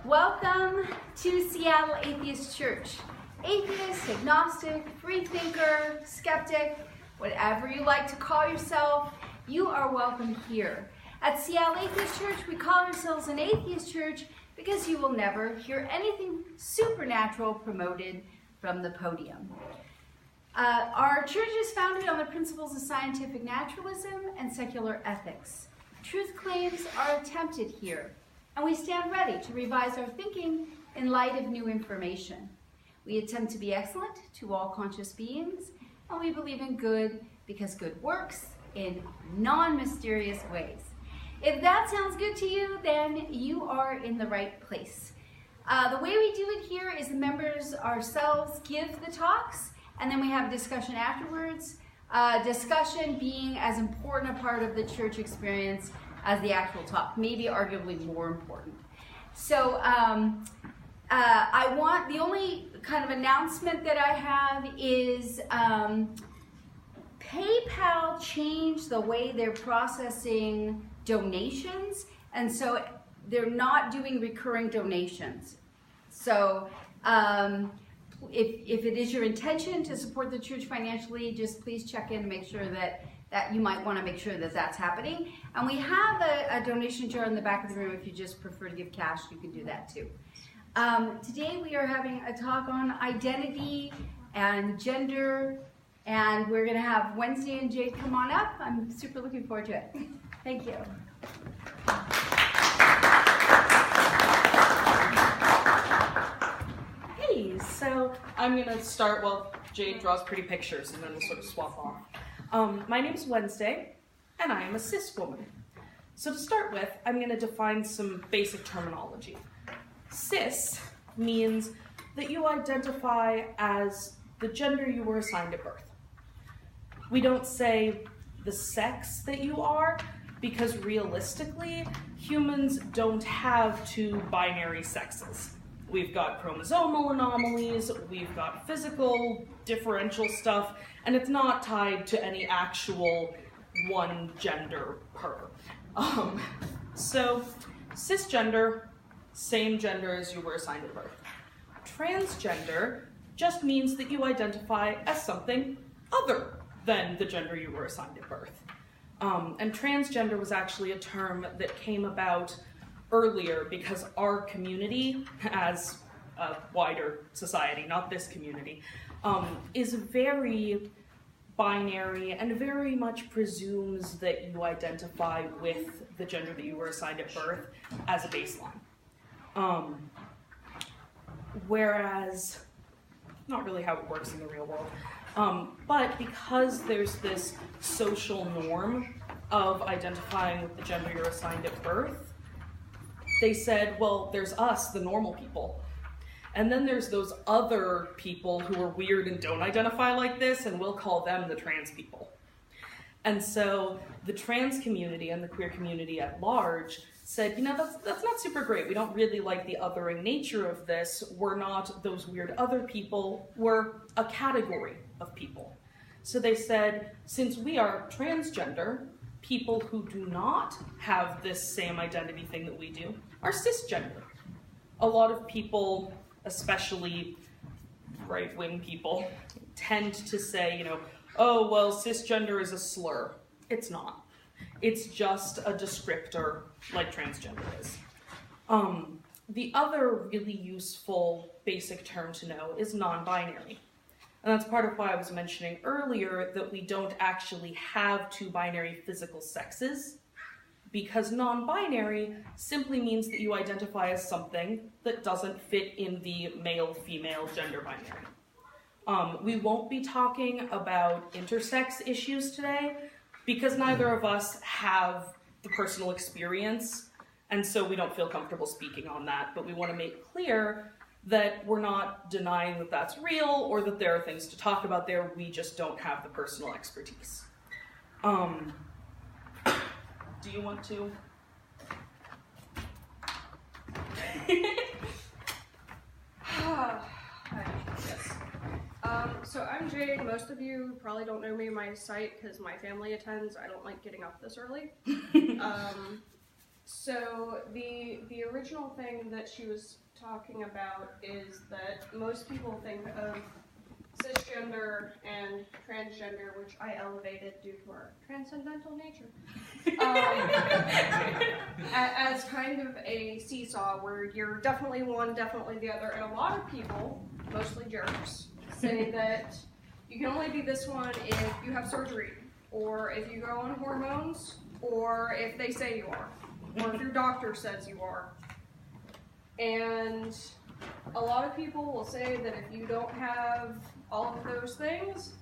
Welcome to Seattle Atheist Church. Atheist, agnostic, free thinker, skeptic, whatever you like to call yourself, you are welcome here. At Seattle Atheist Church, we call ourselves an atheist church because you will never hear anything supernatural promoted from the podium. Our church is founded on the principles of scientific naturalism and secular ethics. Truth claims are attempted here, and we stand ready to revise our thinking in light of new information. We attempt to be excellent to all conscious beings, and we believe in good because good works in non-mysterious ways. If that sounds good to you, then you are in the right place. The way we do it here is the members ourselves give the talks, and then we have a discussion afterwards. Discussion being as important a part of the church experience as the actual talk, maybe arguably more important. So the only kind of announcement that I have is PayPal changed the way they're processing donations, and so they're not doing recurring donations. So if it is your intention to support the church financially, just please check in and make sure that you might want to make sure that that's happening. And we have a donation jar in the back of the room. If you just prefer to give cash, you can do that too. Today we are having a talk on identity and gender, and we're going to have Wednesday and Jade come on up. I'm super looking forward to it. Thank you. Hey, so I'm going to start while Jade draws pretty pictures, and then we'll sort of swap off. My name is Wednesday, and I am a cis woman. So to start with, I'm going to define some basic terminology. Cis means that you identify as the gender you were assigned at birth. We don't say the sex that you are, because realistically, humans don't have two binary sexes. We've got chromosomal anomalies, we've got physical differential stuff, and it's not tied to any actual one gender per. So cisgender, same gender as you were assigned at birth. Transgender just means that you identify as something other than the gender you were assigned at birth. And transgender was actually a term that came about earlier because our community, as a wider society, not this community, is very binary and very much presumes that you identify with the gender that you were assigned at birth as a baseline. Whereas, not really how it works in the real world, but because there's this social norm of identifying with the gender you're assigned at birth, they said, well, there's us, the normal people. And then there's those other people who are weird and don't identify like this, and we'll call them the trans people. And so the trans community and the queer community at large said, you know, that's not super great. We don't really like the othering nature of this. We're not those weird other people. We're a category of people. So they said, since we are transgender, people who do not have this same identity thing that we do are cisgender. A lot of people, especially right-wing people, tend to say, you know, oh, well, cisgender is a slur. It's not. It's just a descriptor like transgender is. The other really useful basic term to know is non-binary. And that's part of why I was mentioning earlier that we don't actually have two binary physical sexes, because non-binary simply means that you identify as something that doesn't fit in the male-female gender binary. We won't be talking about intersex issues today, because neither of us have the personal experience, and so we don't feel comfortable speaking on that, but we want to make clear that we're not denying that that's real or that there are things to talk about there, we just don't have the personal expertise. Do you want to? Yes. So I'm Jade. Most of you probably don't know me in my site because my family attends. I don't like getting up this early. So the original thing that she was talking about is that most people think of cisgender and transgender, which I elevated due to our transcendental nature, as kind of a seesaw where you're definitely one, definitely the other, and a lot of people, mostly jerks, say that you can only be this one if you have surgery, or if you go on hormones, or if they say you are, or if your doctor says you are. And a lot of people will say that if you don't have all of those things,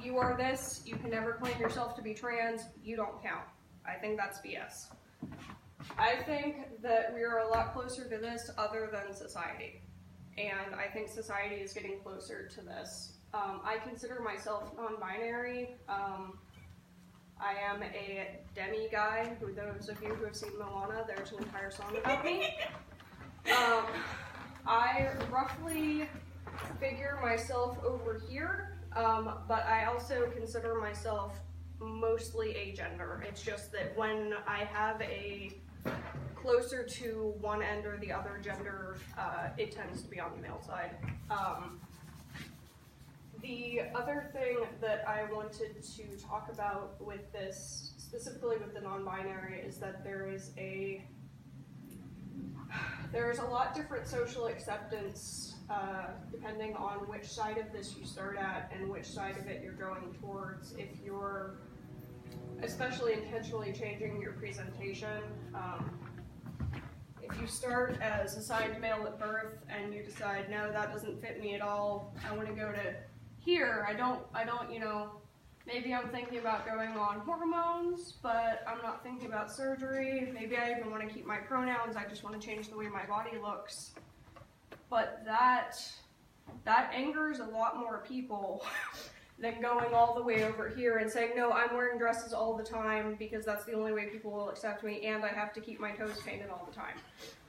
you are this, you can never claim yourself to be trans, you don't count. I think that's BS. I think that we are a lot closer to this other than society. And I think society is getting closer to this. I consider myself non-binary. I am a demi guy, who those of you who have seen Moana, there's an entire song about me. I roughly figure myself over here, but I also consider myself mostly agender. It's just that when I have a closer to one end or the other gender, it tends to be on the male side. The other thing that I wanted to talk about with this, specifically with the non-binary, is that there's a lot different social acceptance depending on which side of this you start at and which side of it you're going towards. If you're especially intentionally changing your presentation, if you start as assigned male at birth and you decide, no, that doesn't fit me at all, I want to go to here, I don't, maybe I'm thinking about going on hormones, but I'm not thinking about surgery. Maybe I even want to keep my pronouns. I just want to change the way my body looks. But that angers a lot more people than going all the way over here and saying, no, I'm wearing dresses all the time because that's the only way people will accept me, and I have to keep my toes painted all the time.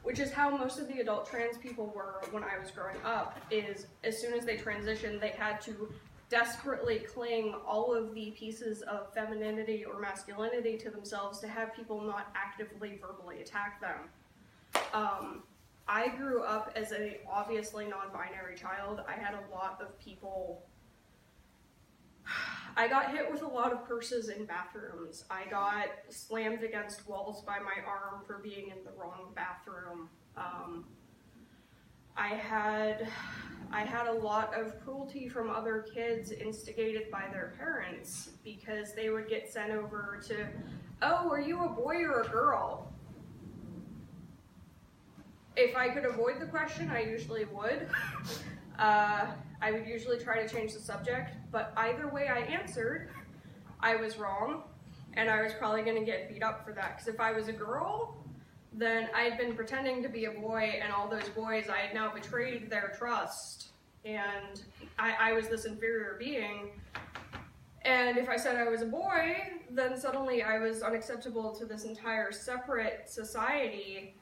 Which is how most of the adult trans people were when I was growing up, is as soon as they transitioned, they had to desperately cling all of the pieces of femininity or masculinity to themselves to have people not actively verbally attack them. I grew up as a obviously non-binary child. I had a lot of people, I got hit with a lot of purses in bathrooms. I got slammed against walls by my arm for being in the wrong bathroom. I had a lot of cruelty from other kids instigated by their parents because they would get sent over to, oh, are you a boy or a girl? If I could avoid the question, I usually would. I would usually try to change the subject, but either way I answered, I was wrong, and I was probably going to get beat up for that, because if I was a girl, then I had been pretending to be a boy, and all those boys, I had now betrayed their trust, and I was this inferior being. And if I said I was a boy, then suddenly I was unacceptable to this entire separate society.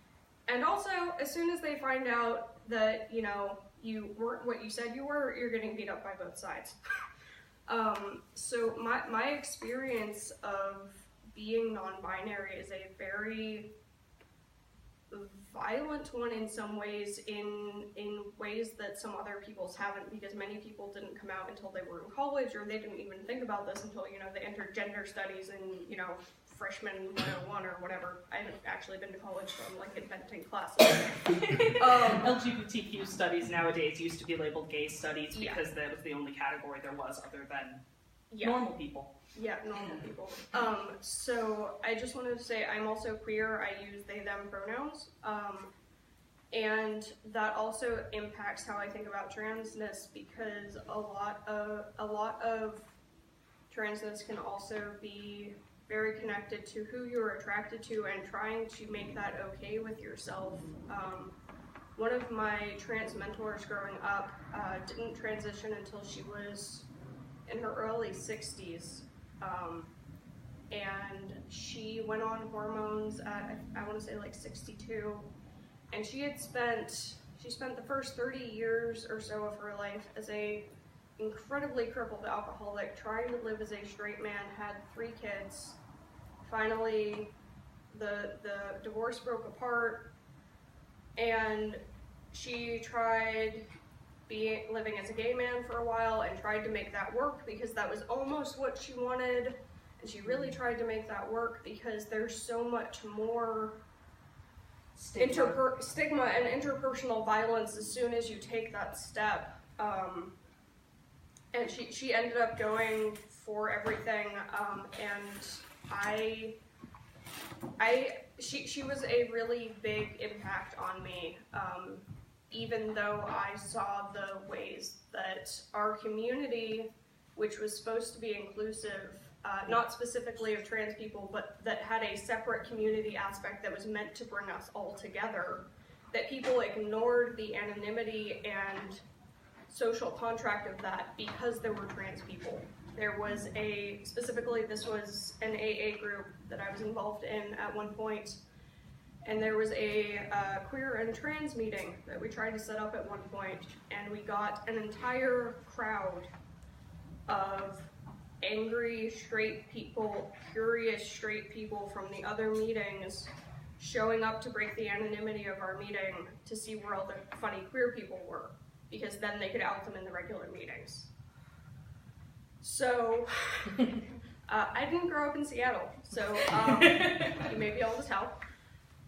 And also, as soon as they find out that, you know, you weren't what you said you were, you're getting beat up by both sides. So my experience of being non-binary is a very violent one in some ways, in ways that some other people's haven't, because many people didn't come out until they were in college, or they didn't even think about this until, you know, they entered gender studies in, you know, freshman 101 or whatever. I haven't actually been to college, so I'm like inventing classes. LGBTQ studies nowadays used to be labeled gay studies because that was the only category there was other than normal people. Yeah, normal people. So I just wanted to say I'm also queer. I use they, them pronouns. And that also impacts how I think about transness, because a lot of transness can also be very connected to who you're attracted to and trying to make that okay with yourself. One of my trans mentors growing up didn't transition until she was in her early 60s. And she went on hormones at, I want to say like 62. And she spent the first 30 years or so of her life as a incredibly crippled alcoholic, trying to live as a straight man, had 3 kids, finally the divorce broke apart, and she tried living as a gay man for a while and tried to make that work because that was almost what she wanted. And she really tried to make that work because there's so much more stigma and interpersonal violence as soon as you take that step. And she ended up going for everything, and she was a really big impact on me, even though I saw the ways that our community, which was supposed to be inclusive, not specifically of trans people, but that had a separate community aspect that was meant to bring us all together, that people ignored the anonymity and social contract of that because there were trans people. There was specifically this was an AA group that I was involved in at one point, and there was a queer and trans meeting that we tried to set up at one point, and we got an entire crowd of angry straight people, curious straight people from the other meetings showing up to break the anonymity of our meeting to see where all the funny queer people were, because then they could out them in the regular meetings. So, I didn't grow up in Seattle, so you may be able to tell.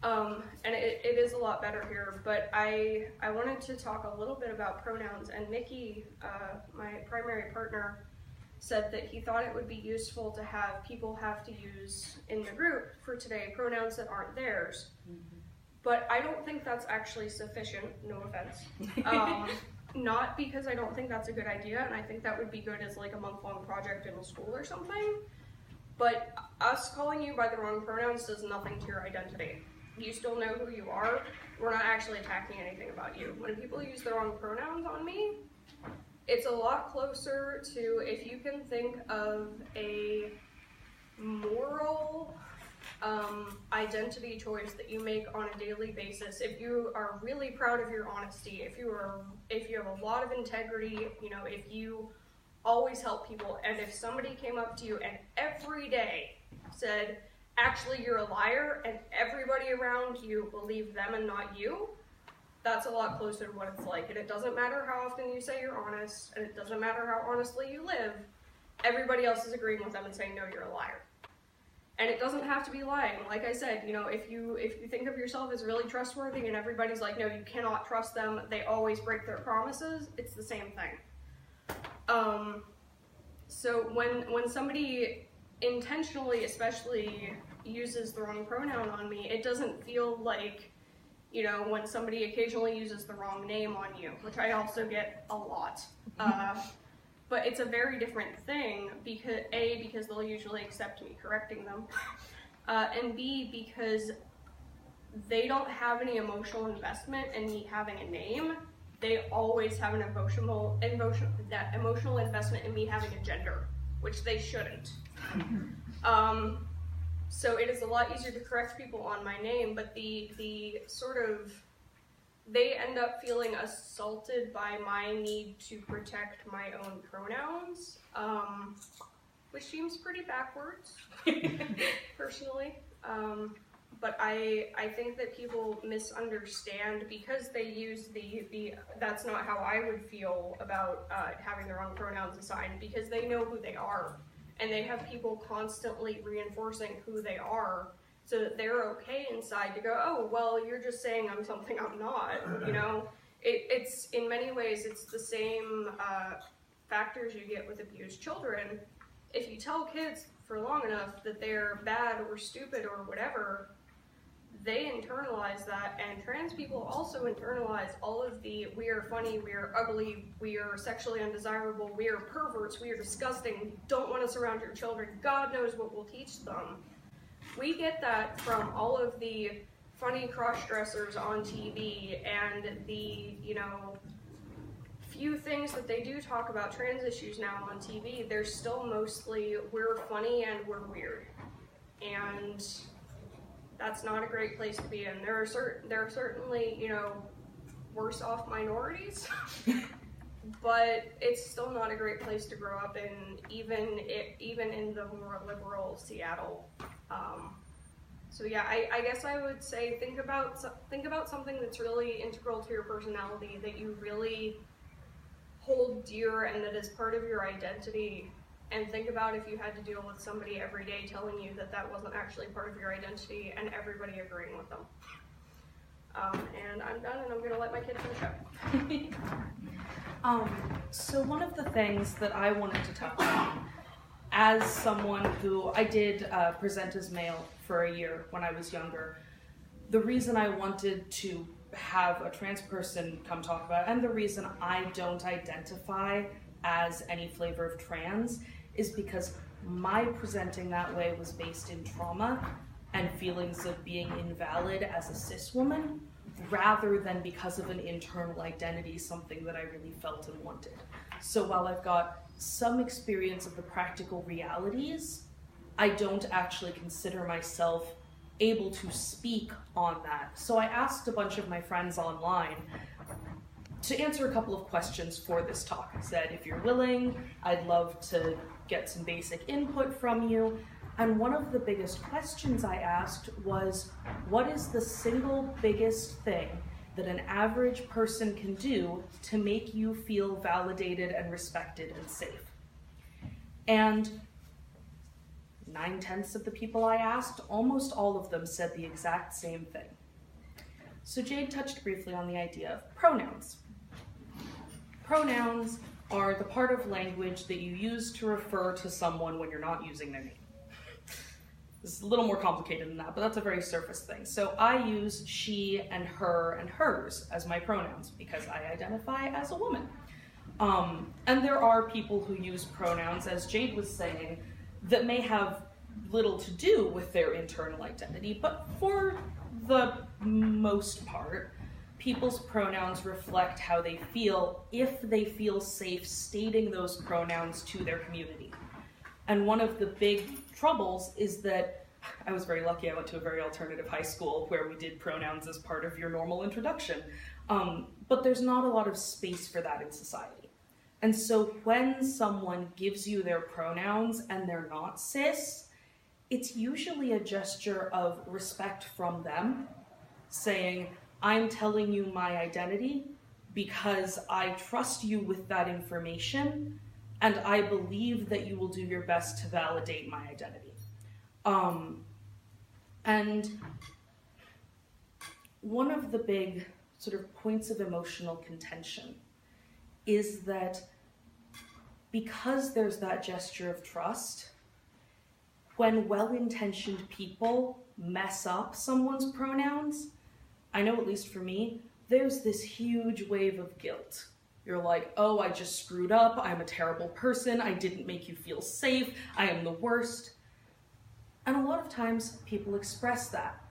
And it is a lot better here, but I wanted to talk a little bit about pronouns, and Mickey, my primary partner, said that he thought it would be useful to have people have to use in the group for today pronouns that aren't theirs. Mm-hmm. But I don't think that's actually sufficient, no offense. Not because I don't think that's a good idea, and I think that would be good as like a month-long project in a school or something, but us calling you by the wrong pronouns does nothing to your identity. You still know who you are. We're not actually attacking anything about you. When people use the wrong pronouns on me, it's a lot closer to if you can think of a moral identity choice that you make on a daily basis. If you are really proud of your honesty, if you have a lot of integrity, if you always help people, and if somebody came up to you and every day said, actually you're a liar, and everybody around you believed them and not you, that's a lot closer to what it's like. And it doesn't matter how often you say you're honest, and it doesn't matter how honestly you live, everybody else is agreeing with them and saying, no, you're a liar. And it doesn't have to be lying. Like I said, if you think of yourself as really trustworthy and everybody's like, no, you cannot trust them, they always break their promises, it's the same thing. So when somebody intentionally, especially, uses the wrong pronoun on me, it doesn't feel like, when somebody occasionally uses the wrong name on you, which I also get a lot. But it's a very different thing, because A, because they'll usually accept me correcting them, and B, because they don't have any emotional investment in me having a name. They always have an emotional investment in me having a gender, which they shouldn't. So it is a lot easier to correct people on my name, but the sort of, they end up feeling assaulted by my need to protect my own pronouns, which seems pretty backwards, personally. But I think that people misunderstand because they use the that's not how I would feel about having the wrong pronouns assigned, because they know who they are, and they have people constantly reinforcing who they are, so that they're okay inside to go, oh, well, you're just saying I'm something I'm not, It's, in many ways, it's the same factors you get with abused children. If you tell kids for long enough that they're bad or stupid or whatever, they internalize that, and trans people also internalize all of the we are funny, we are ugly, we are sexually undesirable, we are perverts, we are disgusting, don't want us around your children, God knows what we'll teach them. We get that from all of the funny cross-dressers on TV and the, few things that they do talk about trans issues now on TV. They're still mostly, we're funny and we're weird. And that's not a great place to be in. There are certainly, worse off minorities, but it's still not a great place to grow up in, even in the more liberal Seattle. So yeah, I guess I would say think about something that's really integral to your personality, that you really hold dear and that is part of your identity, and think about if you had to deal with somebody every day telling you that that wasn't actually part of your identity and everybody agreeing with them. And I'm done, and I'm going to let my kid finish up. So one of the things that I wanted to touch on, as someone who I did present as male for a year when I was younger, the reason I wanted to have a trans person come talk about it, and the reason I don't identify as any flavor of trans, is because my presenting that way was based in trauma and feelings of being invalid as a cis woman, rather than because of an internal identity, something that I really felt and wanted. So while I've got some experience of the practical realities, I don't actually consider myself able to speak on that. So I asked a bunch of my friends online to answer a couple of questions for this talk. I said, if you're willing, I'd love to get some basic input from you. And one of the biggest questions I asked was, what is the single biggest thing that an average person can do to make you feel validated and respected and safe? And 9/10 of the people I asked, almost all of them said the exact same thing. So Jade touched briefly on the idea of pronouns. Pronouns are the part of language that you use to refer to someone when you're not using their name. It's a little more complicated than that, but that's a very surface thing. So I use she and her and hers as my pronouns because I identify as a woman. And there are people who use pronouns, as Jade was saying, that may have little to do with their internal identity, but for the most part, people's pronouns reflect how they feel if they feel safe stating those pronouns to their community. And one of the big troubles is that I was very lucky. I went to a very alternative high school where we did pronouns as part of your normal introduction. But there's not a lot of space for that in society. And so when someone gives you their pronouns and they're not cis, it's usually a gesture of respect from them, saying, I'm telling you my identity because I trust you with that information, and I believe that you will do your best to validate my identity. And one of the big sort of points of emotional contention is that because there's that gesture of trust, when well-intentioned people mess up someone's pronouns, I know at least for me, there's this huge wave of guilt. You're like, oh, I just screwed up, I'm a terrible person, I didn't make you feel safe, I am the worst. And a lot of times people express that.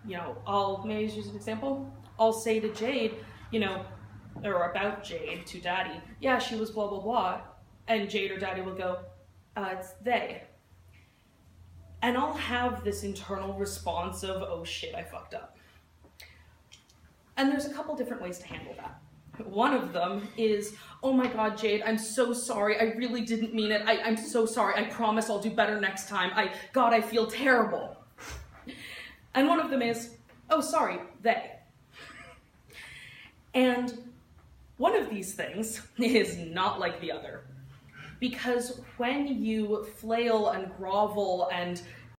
You know, I'll maybe use an example. I'll say to Jade, you know, or about Jade to Daddy, yeah, she was blah, blah, blah. And Jade or Daddy will go, it's they. And I'll have this internal response of, oh shit, I fucked up. And there's a couple different ways to handle that. One of them is, oh my God, Jade, I'm so sorry. I really didn't mean it. I'm so sorry. I promise I'll do better next time. God, I feel terrible. And one of them is, oh, sorry, they. And one of these things is not like the other. Because when you flail and grovel and